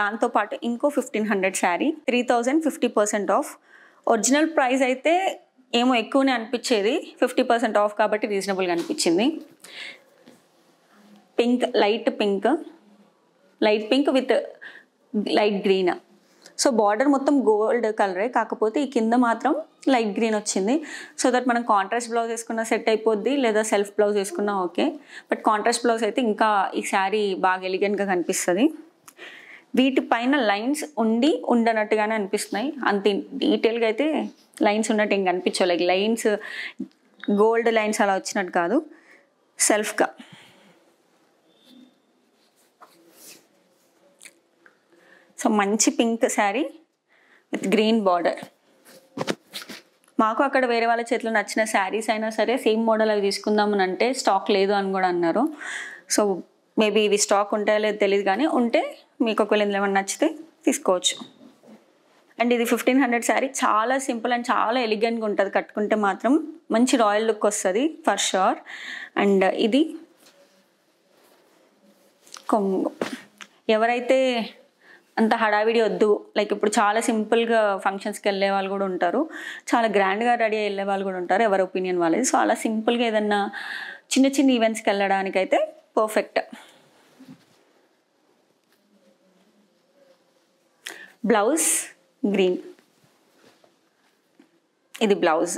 దాంతో పాటు ఇంకో 1500 శారీ 3050% ఆఫ్. ఒరిజినల్ ప్రైస్ అయితే ఏమో ఎక్కువనే అనిపించేది, 50% ఆఫ్ కాబట్టి రీజనబుల్గా అనిపించింది. Pink, light pink with light green. So border మొత్తం గోల్డ్ కలరే, కాకపోతే ఈ కింద మాత్రం లైట్ గ్రీన్ వచ్చింది. సో దట్ మనం కాంట్రాస్ట్ బ్లౌజ్ వేసుకున్న సెట్ అయిపోద్ది, లేదా సెల్ఫ్ బ్లౌజ్ వేసుకున్నా ఓకే. బట్ కాంట్రాస్ట్ బ్లౌజ్ అయితే ఇంకా ఈ శారీ బాగా ఎలిగెంట్గా కనిపిస్తుంది. వీటిపైన లైన్స్ ఉండనట్టుగానే అనిపిస్తున్నాయి, అంత డీటెయిల్గా అయితే లైన్స్ ఉన్నట్టు ఏం కనిపించవు. లైక్ లైన్స్ గోల్డ్ లైన్స్ అలా వచ్చినట్టు కాదు, సెల్ఫ్గా. సో మంచి pink sari with green border. మాకు అక్కడ వేరే వాళ్ళ చేతిలో నచ్చిన శారీస్ అయినా సరే సేమ్ మోడల్ అవి తీసుకుందామని అంటే స్టాక్ లేదు అని కూడా అన్నారు. సో మేబీ ఇవి స్టాక్ ఉంటాయో లేదో తెలియదు, కానీ ఉంటే మీకు ఒకవేళ ఇందులో ఏమైనా నచ్చితే తీసుకోవచ్చు. అండ్ ఇది 1500 శారీ చాలా సింపుల్ అండ్ చాలా ఎలిగెంట్గా ఉంటుంది, కట్టుకుంటే మాత్రం మంచి రాయల్ లుక్ వస్తుంది ఫర్ షూర్. అండ్ ఇది కొంగు. ఎవరైతే అంత హడావిడి వద్దు, లైక్ ఇప్పుడు చాలా సింపుల్గా ఫంక్షన్స్కి వెళ్ళే వాళ్ళు కూడా ఉంటారు, చాలా గ్రాండ్గా రెడీ అయ్యి వెళ్ళే వాళ్ళు కూడా ఉంటారు, ఎవరి ఒపీనియన్ వాళ్ళది. సో అలా సింపుల్గా ఏదన్నా చిన్న చిన్న ఈవెంట్స్కి వెళ్ళడానికైతే పర్ఫెక్ట్. బ్లౌజ్ గ్రీన్, ఇది బ్లౌజ్.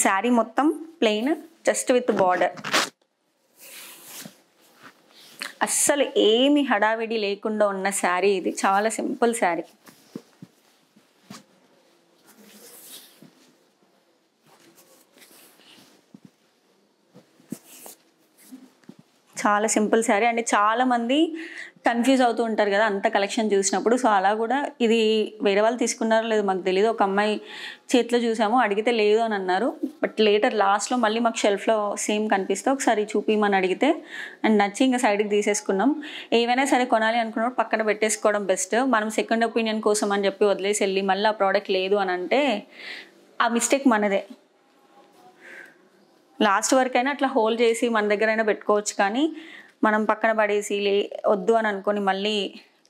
శారీ మొత్తం ప్లెయిన్ జస్ట్ విత్ బార్డర్. అస్సలు ఏమి హడావిడి లేకుండా ఉన్న శారీ ఇది, చాలా సింపుల్ శారీ. చాలా సింపుల్ శారీ. అండ్ చాలామంది కన్ఫ్యూజ్ అవుతూ ఉంటారు కదా అంత కలెక్షన్ చూసినప్పుడు. సో అలా కూడా ఇది వేరే వాళ్ళు తీసుకున్నారో లేదో మాకు తెలియదు, ఒక అమ్మాయి చేతిలో చూసాము, అడిగితే లేదు అని అన్నారు. బట్ లేటర్ లాస్ట్లో మళ్ళీ మాకు షెల్ఫ్లో సేమ్ కనిపిస్తే ఒకసారి చూపిమని అడిగితే అండ్ నచ్చి ఇంకా సైడ్కి తీసేసుకున్నాం. ఏవైనా సరే కొనాలి అనుకున్నప్పుడు పక్కన పెట్టేసుకోవడం బెస్ట్. మనం సెకండ్ ఒపీనియన్ కోసం అని చెప్పి వదిలేసి వెళ్ళి మళ్ళీ ఆ ప్రోడక్ట్ లేదు అని అంటే ఆ మిస్టేక్ మనదే. లాస్ట్ వరకైనా అట్లా హోల్డ్ చేసి మన దగ్గరైనా పెట్టుకోవచ్చు, కానీ మనం పక్కన పడేసి వద్దు అని అనుకొని మళ్ళీ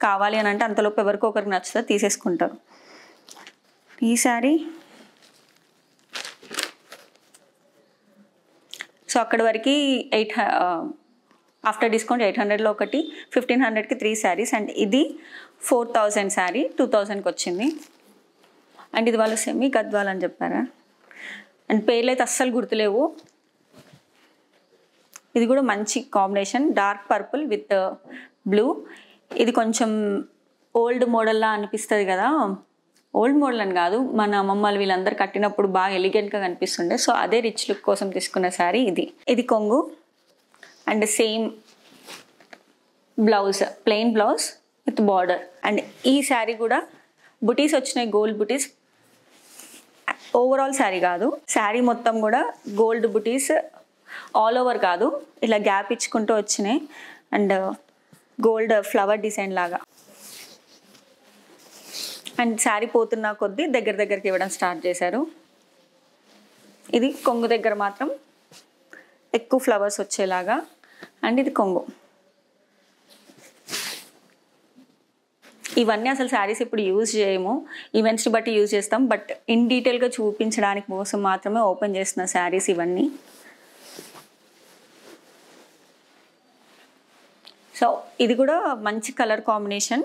కావాలి అని అంటే అంతలోపు ఎవరికో ఒకరికి నచ్చితే తీసేసుకుంటారు. ఈ శారీ సో అక్కడి వరకు ఆఫ్టర్ డిస్కౌంట్ 800లో ఒకటి, 1500కి 3 శారీస్. అండ్ ఇది 4000 శారీ 2000కి వచ్చింది. అండ్ ఇది వాళ్ళు సెమీ గద్వాల్ అని చెప్పారా, అండ్ పేర్లు అయితే అస్సలు గుర్తులేవు. ఇది కూడా మంచి combination, dark purple with blue. ఇది కొంచెం ఓల్డ్ మోడల్లా అనిపిస్తుంది కదా, ఓల్డ్ మోడల్ అని కాదు, మన అమ్మమ్మలు వీళ్ళందరూ కట్టినప్పుడు బాగా ఎలిగెంట్గా కనిపిస్తుండే. సో అదే రిచ్ లుక్ కోసం తీసుకున్న శారీ ఇది. ఇది కొంగు and same blouse, plain blouse with border. And ఈ శారీ కూడా బుటీస్ వచ్చినాయి, గోల్డ్ బుటీస్. ఓవరాల్ శారీ కాదు, శారీ మొత్తం కూడా గోల్డ్ బుటీస్, ఆల్ ఓవర్ కాదు, ఇలా గ్యాప్ ఇచ్చుకుంటూ వచ్చినాయి. అండ్ గోల్డ్ ఫ్లవర్ డిజైన్ లాగా. అండ్ శారీ పోతున్న కొద్దీ దగ్గరికి ఇవ్వడం స్టార్ట్ చేశారు. ఇది కొంగు దగ్గర మాత్రం ఎక్కువ ఫ్లవర్స్ వచ్చేలాగా. అండ్ ఇది కొంగు. ఇవన్నీ అసలు శారీస్ ఇప్పుడు యూజ్ చేయము, ఈవెంట్స్ని బట్టి యూజ్ చేస్తాం. బట్ ఇన్ డీటెయిల్గా చూపించడానికి కోసం మాత్రమే ఓపెన్ చేస్తున్న శారీస్ ఇవన్నీ. సో ఇది కూడా మంచి కలర్ కాంబినేషన్.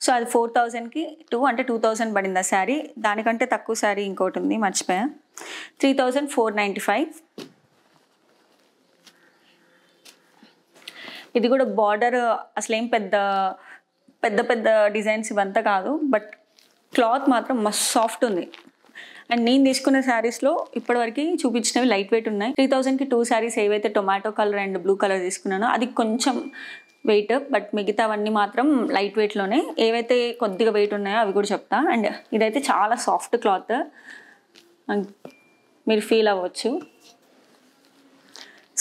సో అది 4000కి 2 అంటే 2000 పడింది ఆ శారీ. దానికంటే తక్కువ శారీ ఇంకోటి ఉంది, మర్చిపోయా, 3495. ఇది కూడా బార్డర్ అసలేం పెద్ద డిజైన్స్ ఇవంతా కాదు, బట్ క్లాత్ మాత్రం మస్తు సాఫ్ట్ ఉంది. అండ్ నేను తీసుకున్న శారీస్లో ఇప్పటివరకు చూపించినవి లైట్ వెయిట్ ఉన్నాయి. 3000కి 2 శారీస్ ఏవైతే tomato colour and blue colour తీసుకున్నానో అది కొంచెం వెయిట్, బట్ మిగతావన్నీ మాత్రం లైట్ వెయిట్లోనే. ఏవైతే కొద్దిగా వెయిట్ ఉన్నాయో అవి కూడా చెప్తా. అండ్ ఇదైతే చాలా సాఫ్ట్ క్లాత్, మీరు ఫీల్ అవ్వచ్చు.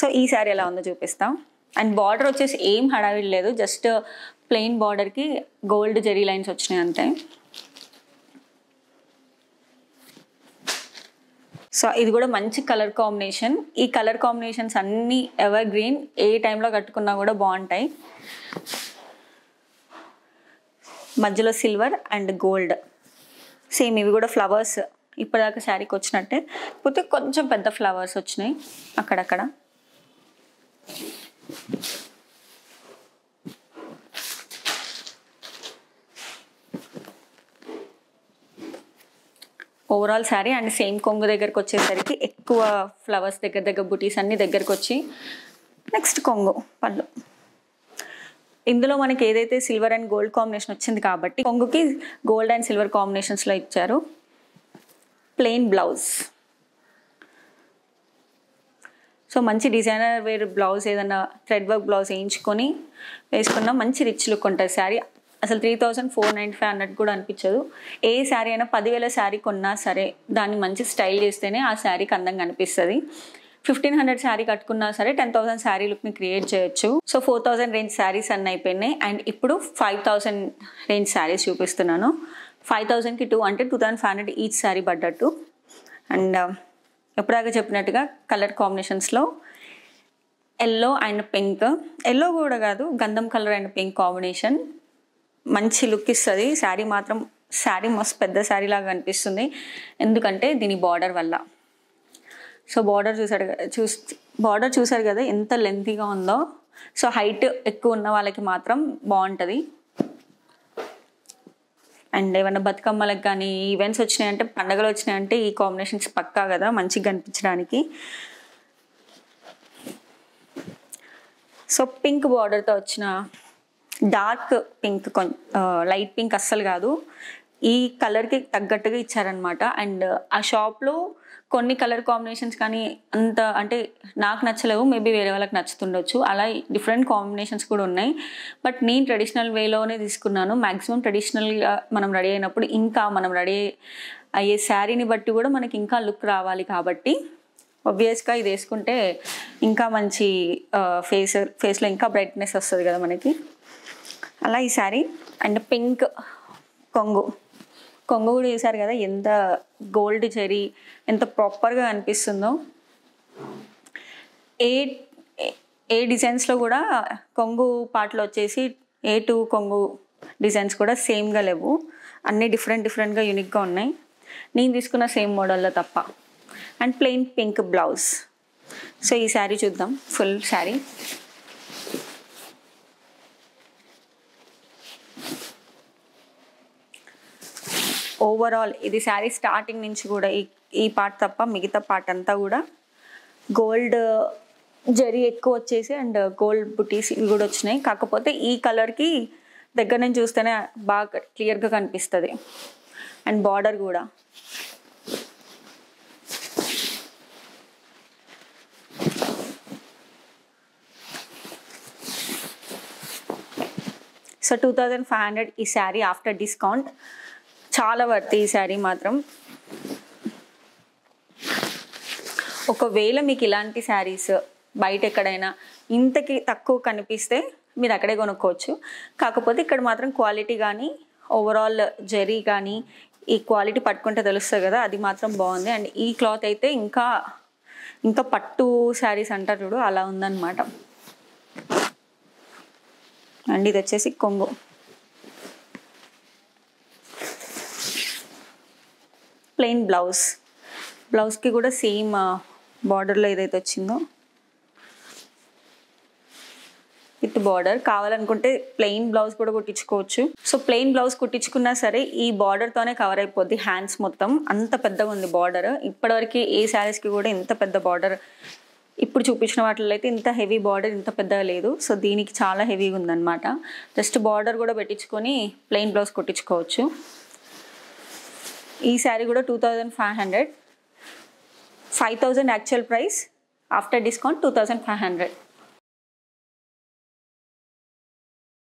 సో ఈ శారీ ఎలా ఉందో చూపిస్తాం. అండ్ బార్డర్ వచ్చేసి ఏం హడావిడి లేదు, జస్ట్ ప్లెయిన్ బార్డర్కి గోల్డ్ జెరీ లైన్స్ వచ్చినాయి అంతే. సో ఇది కూడా మంచి కలర్ కాంబినేషన్. ఈ కలర్ కాంబినేషన్స్ అన్నీ ఎవర్ గ్రీన్, ఏ టైంలో కట్టుకున్నా కూడా బాగుంటాయి. మధ్యలో సిల్వర్ అండ్ గోల్డ్, సేమ్ ఇవి కూడా ఫ్లవర్స్ ఇప్పటిదాకా శారీకి వచ్చినట్టే, పోతే కొంచెం పెద్ద ఫ్లవర్స్ వచ్చినాయి అక్కడక్కడ. ఓవరాల్ శారీ అండ్ సేమ్ కొంగు దగ్గరకు వచ్చేసరికి ఎక్కువ ఫ్లవర్స్ దగ్గర బుటీస్ అన్ని దగ్గరకు వచ్చి, నెక్స్ట్ కొంగు పళ్ళు. ఇందులో మనకి ఏదైతే సిల్వర్ అండ్ గోల్డ్ కాంబినేషన్ వచ్చింది కాబట్టి కొంగుకి గోల్డ్ అండ్ సిల్వర్ కాంబినేషన్స్లో ఇచ్చారు. Plain blouse. సో మంచి డిజైనర్ వేర్ బ్లౌజ్, ఏదైనా థ్రెడ్ వర్క్ బ్లౌజ్ వేయించుకొని వేసుకున్న మంచి రిచ్ లుక్ ఉంటుంది శారీ. అసలు 3495 అన్నట్టు కూడా అనిపించదు. ఏ శారీ అయినా 10,000 శారీ కొన్నా సరే దాన్ని మంచి స్టైల్ చేస్తేనే ఆ శారీకి అందంగా అనిపిస్తుంది. 1500 శారీ కట్టుకున్నా సరే 10,000 శారీ లుక్ని క్రియేట్ చేయొచ్చు. సో 4000 రేంజ్ శారీస్ అన్నీ అయిపోయినాయి. అండ్ ఇప్పుడు 5000 రేంజ్ శారీస్ చూపిస్తున్నాను. 5000కి 2 అంటే 2500 ఈచ్ శారీ పడ్డట్టు. అండ్ ఎప్పుడాగా చెప్పినట్టుగా కలర్ కాంబినేషన్స్లో ఎల్లో అండ్ పింక్, ఎల్లో కూడా కాదు గంధం కలర్ అండ్ పింక్ కాంబినేషన్ మంచి లుక్ ఇస్తుంది. శారీ మాత్రం శారీ మస్తు పెద్ద శారీ లాగా అనిపిస్తుంది, ఎందుకంటే దీని బార్డర్ వల్ల. సో బార్డర్ చూసారు కదా ఎంత లెంతీగా ఉందో. సో హైట్ ఎక్కువ ఉన్న వాళ్ళకి మాత్రం బాగుంటుంది. అండ్ ఏమైనా బతుకమ్మలకు కానీ ఈవెంట్స్ వచ్చినాయంటే, పండగలు వచ్చినాయంటే ఈ కాంబినేషన్స్ పక్కా కదా మంచిగా కనిపించడానికి. సో పింక్ బార్డర్తో వచ్చిన డార్క్ పింక్, లైట్ పింక్ అస్సలు కాదు, ఈ కలర్కి తగ్గట్టుగా ఇచ్చారనమాట. అండ్ ఆ షాప్లో కొన్ని కలర్ కాంబినేషన్స్ కానీ అంత అంటే నాకు నచ్చలేవు, మేబీ వేరే వాళ్ళకి నచ్చుతుండొచ్చు. అలా డిఫరెంట్ కాంబినేషన్స్ కూడా ఉన్నాయి. బట్ నేను ట్రెడిషనల్ వేలోనే తీసుకున్నాను. మ్యాక్సిమం ట్రెడిషనల్గా మనం రెడీ అయినప్పుడు ఇంకా మనం రెడీ అయ్యే శారీని బట్టి కూడా మనకి ఇంకా లుక్ రావాలి కాబట్టి ఆబ్వియస్గా ఇది వేసుకుంటే ఇంకా మంచి ఫేస్లో ఇంకా బ్రైట్నెస్ వస్తుంది కదా మనకి. అలా ఈ శారీ. అండ్ పింక్ కొంగు కూడా చూసారు కదా ఎంత గోల్డ్ జరీ ఎంత ప్రాపర్గా అనిపిస్తుందో. ఏ డిజైన్స్లో కూడా కొంగు పాటలో వచ్చేసి A2 కొంగు డిజైన్స్ కూడా సేమ్గా లేవు, అన్నీ డిఫరెంట్గా యూనిక్గా ఉన్నాయి. నేను తీసుకున్న సేమ్ మోడల్లో తప్ప. And plain pink blouse. So ఈ శారీ చూద్దాం, ఫుల్ శారీ. ఓవరాల్ ఇది శారీ స్టార్టింగ్ నుంచి కూడా ఈ పార్ట్ తప్ప మిగతా పార్ట్ అంతా కూడా గోల్డ్ జరీ ఎక్కువ వచ్చేసి అండ్ గోల్డ్ బుటీస్ ఇవి కూడా వచ్చినాయి. కాకపోతే ఈ కలర్కి దగ్గర నుంచి చూస్తేనే బాగా క్లియర్గా కనిపిస్తుంది. అండ్ బార్డర్ కూడా సో 2500 ఈ శారీ ఆఫ్టర్ డిస్కౌంట్. చాలా వర్త్ ఈ శారీ మాత్రం. ఒకవేళ మీకు ఇలాంటి శారీస్ బయట ఎక్కడైనా ఇంతకి తక్కువ కనిపిస్తే మీరు అక్కడే కొనుక్కోవచ్చు. కాకపోతే ఇక్కడ మాత్రం క్వాలిటీ కానీ ఓవరాల్ జరీ కానీ ఈ క్వాలిటీ పట్టుకుంటే తెలుస్తుంది కదా, అది మాత్రం బాగుంది. అండ్ ఈ క్లాత్ అయితే ఇంకా పట్టు శారీస్ అంటారు చూడు అలా ఉందన్నమాట. అండ్ ఇది వచ్చేసి కొంగు. ప్లెయిన్ బ్లౌజ్కి కూడా సేమ్ బార్డర్లో ఏదైతే వచ్చిందో విత్ బార్డర్. కావాలనుకుంటే ప్లెయిన్ బ్లౌజ్ కూడా కుట్టించుకోవచ్చు. సో ప్లెయిన్ బ్లౌజ్ కుట్టించుకున్నా సరే ఈ బార్డర్తోనే కవర్ అయిపోద్ది హ్యాండ్స్ మొత్తం, అంత పెద్దగా ఉంది బార్డర్. ఇప్పటివరకు ఏ శారీస్కి కూడా ఇంత పెద్ద బార్డర్, ఇప్పుడు చూపించిన వాటిలో అయితే ఇంత హెవీ బార్డర్ ఇంత పెద్దగా లేదు. సో దీనికి చాలా హెవీగా ఉందన్నమాట. జస్ట్ బార్డర్ కూడా పెట్టించుకొని ప్లెయిన్ బ్లౌజ్ కుట్టించుకోవచ్చు. ఈ శారీ కూడా 2500, 5000 యాక్చువల్ ప్రైస్, ఆఫ్టర్ డిస్కౌంట్ 2500.